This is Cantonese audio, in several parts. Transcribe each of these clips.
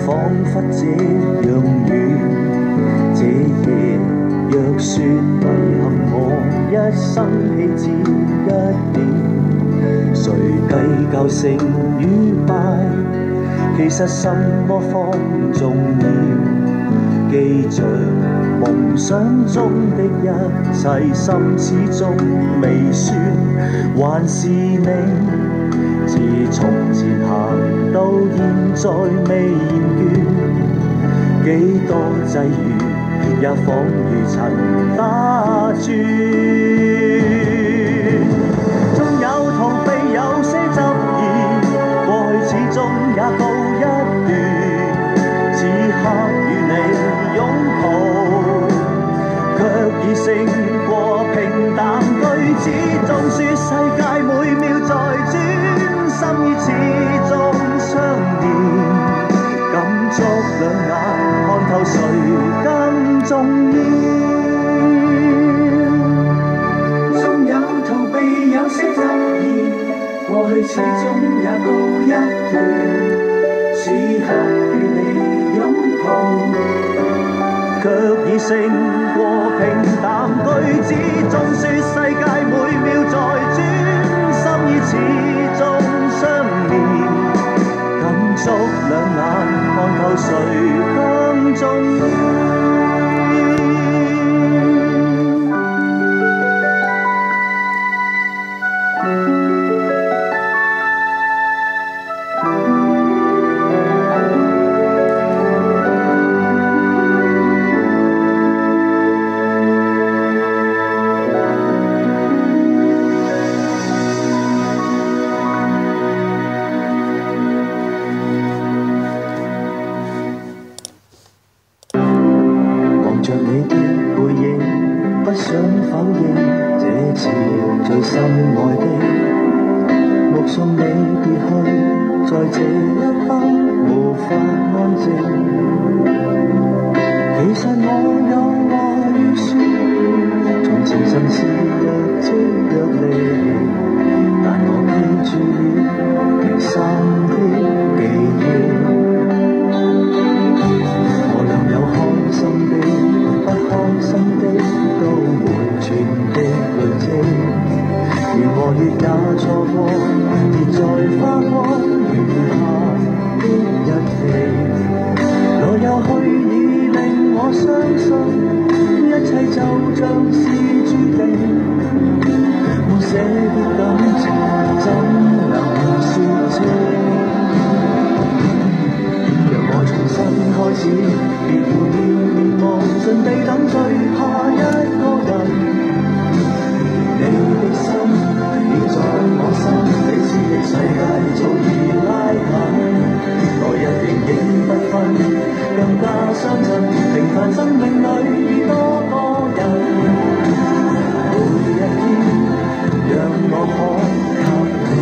彷彿這樣遠。這夜若說遺憾，我一生氣只一點。誰計較勝與敗？其實什麼方重要？記着夢想中的一切，心始終未酸，還是你。自從前行到現在未厭倦，幾多際遇也仿如曾打轉。縱有逃避有些執意，過去始終也告一段。此刻與你擁抱，卻已勝過平淡句子。縱說世界每秒在轉，心意始終相連，感觸兩眼看透誰更重要。縱有逃避有些執意，過去始終也告一段。此刻與你擁抱，卻已勝過平淡句子。縱說世界每秒在轉，心意始終相連，感觸兩眼看透誰更重要。着你的背影，不想否認這次最心愛的，目送你別去，在這一刻無法安靜。其實我有話要說，從前甚是若即若離，但我記住了平生的記憶。我倆有開心的不開心的都沒全的累積，如何月也錯過，結在花光餘下的日期。來又去已令我相信，一切就像是注定。沒寫的感情怎能說清？讓我重新開始，別要面無盡地等，最怕一個人。你的心已在我心，彼此的世界早已拉近。來日形影不分，更加相襯。平凡生命裏多個人，每一天讓我可給你。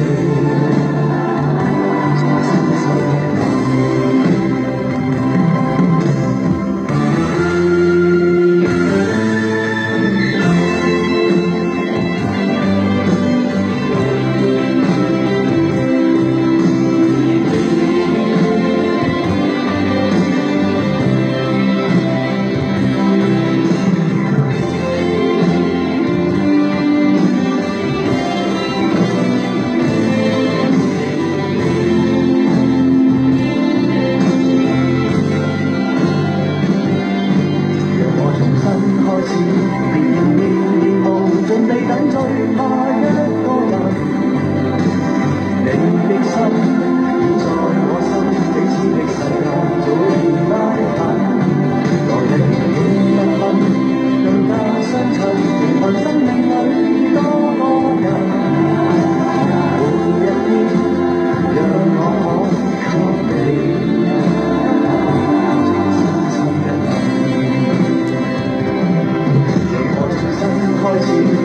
開始。